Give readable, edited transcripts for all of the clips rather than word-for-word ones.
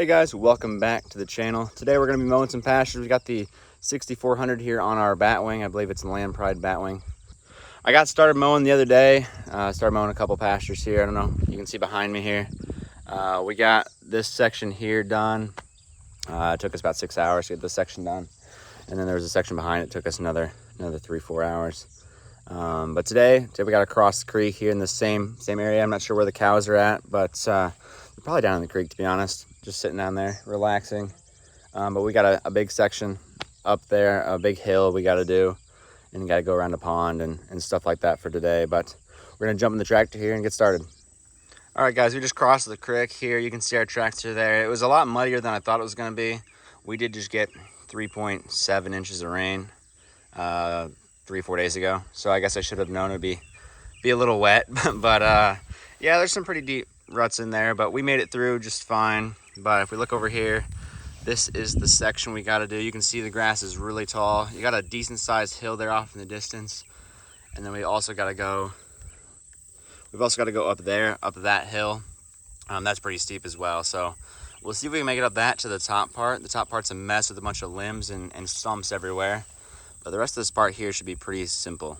guys, welcome back to the channel. Today we're going to be mowing some pastures. We got the 6400 here on our batwing. I believe it's a Land Pride batwing. I got started mowing the other day. Started mowing a couple pastures here. I don't know, you can see behind me here. We got this section here done. It took us about 6 hours to get this section done. And then there was a section behind it, took us another 3-4 hours. But today we got to cross the creek here in the same area. I'm not sure where the cows are at, but they're probably down in the creek, to be honest. Just sitting down there, relaxing. But we got a big section up there, a big hill we got to do. And you got to go around a pond and stuff like that for today. But we're going to jump in the tractor here and get started. All right, guys, we just crossed the creek here. You can see our tractor there. It was a lot muddier than I thought it was going to be. We did just get 3.7 inches of rain 3-4 days ago. So I guess I should have known it'd be a little wet. But yeah, there's some pretty deep ruts in there, but we made it through just fine. But if we look over here, this is the section we got to do. You can see the grass is really tall. You got a decent sized hill there off in the distance. And then we've also got to go up there, up that hill. That's pretty steep as well. So we'll see if we can make it up that to the top part. The top part's a mess with a bunch of limbs and stumps everywhere. But the rest of this part here should be pretty simple.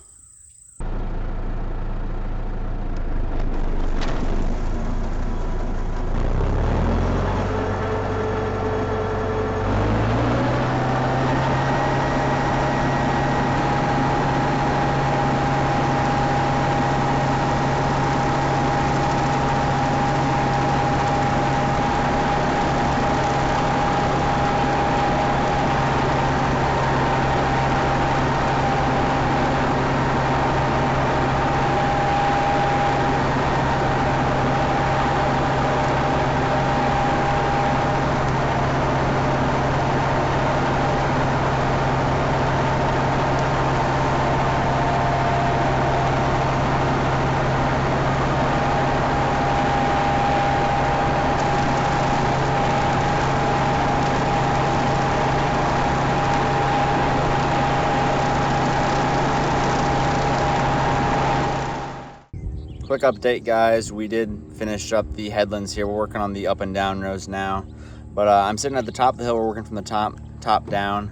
Quick update, guys, we did finish up the headlands here. We're working on the up and down rows now, but I'm sitting at the top of the hill. We're working from the top down.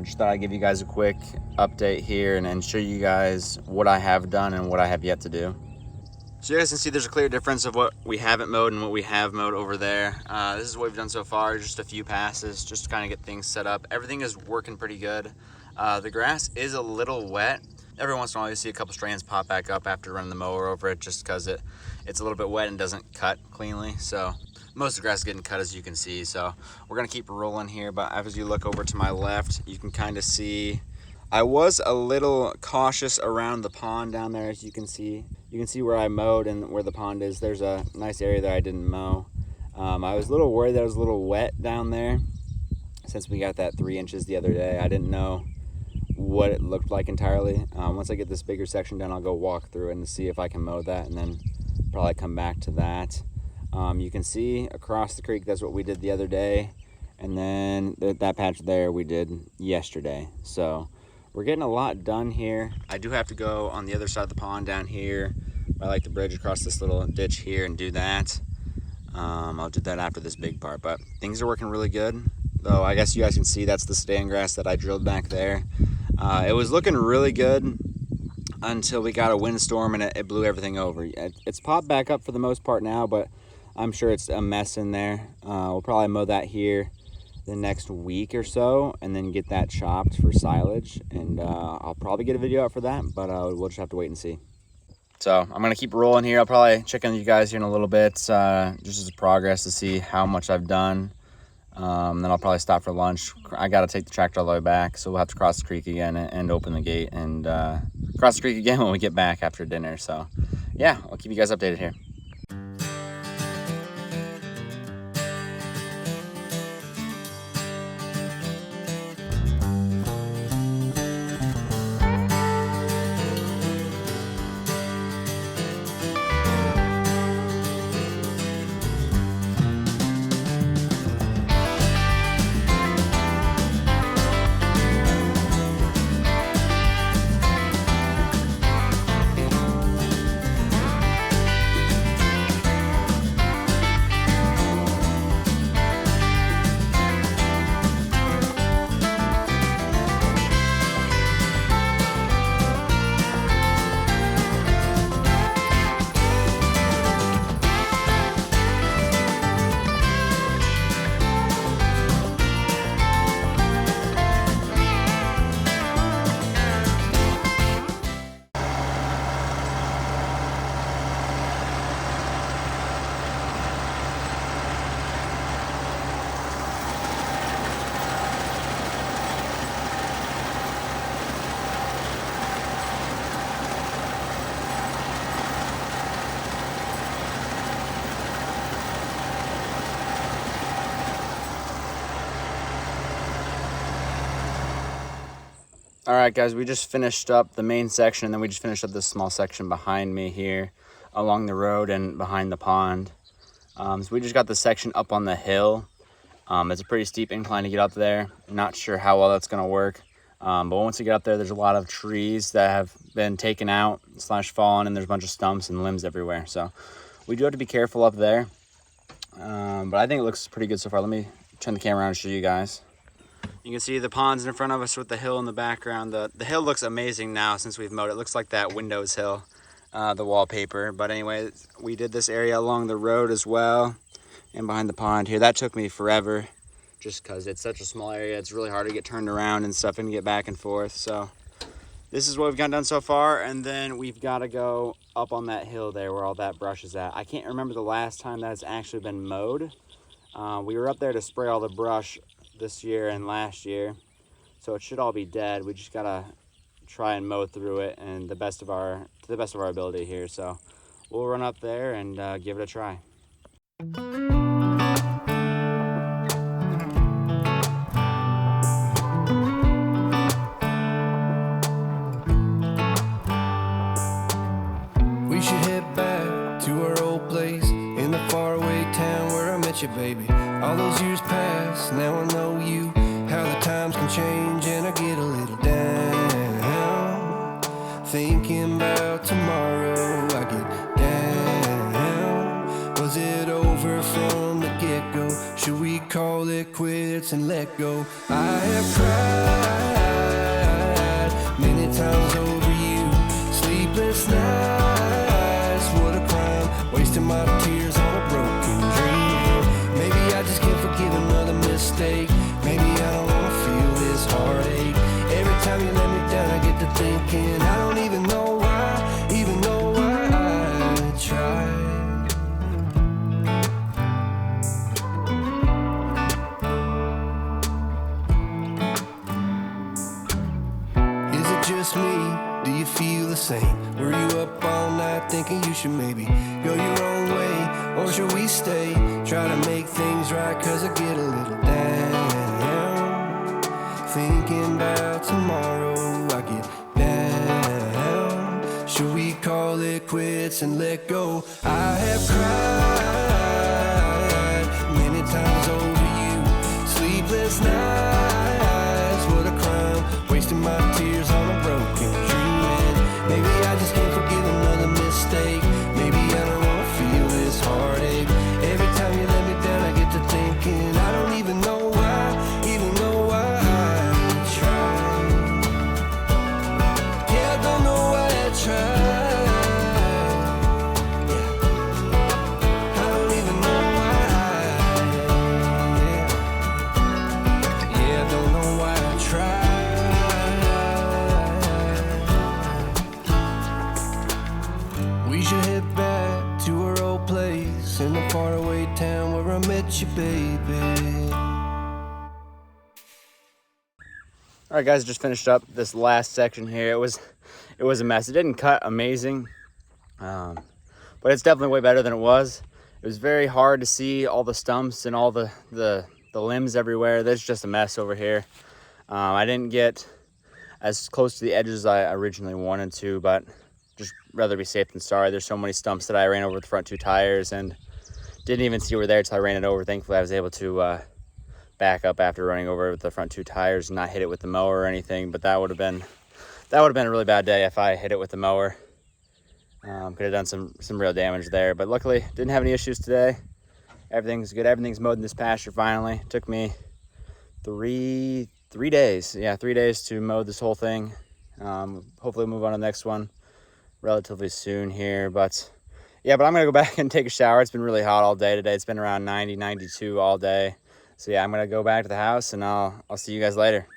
Just thought I'd give you guys a quick update here and show you guys what I have done and what I have yet to do. So you guys can see there's a clear difference of what we haven't mowed and what we have mowed over there. This is what we've done so far, just a few passes, just to kind of get things set up. Everything is working pretty good. The grass is a little wet. Every once in a while you see a couple strands pop back up after running the mower over it, just because it's a little bit wet and doesn't cut cleanly. So most of the grass is getting cut, as you can see. So we're gonna keep rolling here, but as you look over to my left, you can kind of see I was a little cautious around the pond down there. As you can see where I mowed and where the pond is. There's a nice area that I didn't mow. I was a little worried that it was a little wet down there since we got that 3 inches the other day. I didn't know what it looked like entirely. Once I get this bigger section done, I'll go walk through it and see if I can mow that, and then probably come back to that. You can see across the creek, that's what we did the other day, and then that patch there we did yesterday. So we're getting a lot done here. I do have to go on the other side of the pond down here by like the bridge across this little ditch here and do that. I'll do that after this big part, but things are working really good. Though I guess you guys can see that's the stand grass that I drilled back there. It was looking really good until we got a windstorm and it blew everything over. It's popped back up for the most part now, but I'm sure it's a mess in there. We'll probably mow that here the next week or so and then get that chopped for silage. And I'll probably get a video out for that, but we'll just have to wait and see. So I'm going to keep rolling here. I'll probably check in with you guys here in a little bit, just as a progress to see how much I've done. Then I'll probably stop for lunch. I got to take the tractor all the way back, so we'll have to cross the creek again and open the gate and cross the creek again when we get back after dinner. So yeah, I'll keep you guys updated here. All right, guys, we just finished up the main section, and then we just finished up this small section behind me here along the road and behind the pond. So we just got the section up on the hill. It's a pretty steep incline to get up there. Not sure how well that's going to work. But once you get up there, there's a lot of trees that have been taken out / fallen, and there's a bunch of stumps and limbs everywhere. So we do have to be careful up there. But I think it looks pretty good so far. Let me turn the camera around and show you guys. You can see the ponds in front of us with the hill in the background. The hill looks amazing now since we've mowed it. It looks like that Windows hill, the wallpaper. But anyway, we did this area along the road as well and behind the pond here. That took me forever just because it's such a small area. It's really hard to get turned around and stuff and get back and forth. So this is what we've gotten done so far. And then we've got to go up on that hill there where all that brush is at. I can't remember the last time that's actually been mowed. We were up there to spray all the brush this year and last year, so it should all be dead. We just gotta try and mow through it and to the best of our ability here. So we'll run up there and give it a try. We should head back to our old place in the faraway town where I met you, baby. All those years past, now I know you. How the times can change and I get a little down. Thinking about tomorrow, I get down. Was it over from the get-go? Should we call it quits and let go? I have cried many times over you. Sleepless nights, what a crime. Wasting my tears on a broken dream. Maybe I just can't forgive another mistake. Maybe I don't wanna feel this heartache. Every time you let me down, I get to thinking I don't even know why I tried. Is it just me? Do you feel the same? Were you up all night thinking you should maybe go your own way? Or should we stay? Try to make things right, cause I get a little down. Thinking about tomorrow, I get down. Should we call it quits and let go? I have cried many times over you. Sleepless nights, what a crime. Wasting my tears on a broken dream. Maybe I just can't forgive another mistake. Maybe I don't wanna feel this heartache. Every time you let me down, I get to thinking I don't even know why I tried. Yeah, I don't know why I tried. Yeah, I don't even know why. Yeah, I don't know why I tried. We should head back to our old place in the faraway town where I met you, baby. All right, guys, just finished up this last section here. It was a mess. It didn't cut amazing, but it's definitely way better than it was. It was very hard to see all the stumps and all the limbs everywhere. There's just a mess over here. I didn't get as close to the edges as I originally wanted to, but just rather be safe than sorry. There's so many stumps that I ran over with the front two tires and didn't even see were there until I ran it over. Thankfully, I was able to back up after running over with the front two tires and not hit it with the mower or anything. But that would have been a really bad day if I hit it with the mower. Could have done some real damage there. But luckily, didn't have any issues today. Everything's good. Everything's mowed in this pasture finally. Took me three days. Yeah, 3 days to mow this whole thing. Hopefully, we'll move on to the next one relatively soon here. But yeah, I'm gonna go back and take a shower. It's been really hot all day today. It's been around 90, 92 all day. So yeah, I'm gonna go back to the house and I'll see you guys later.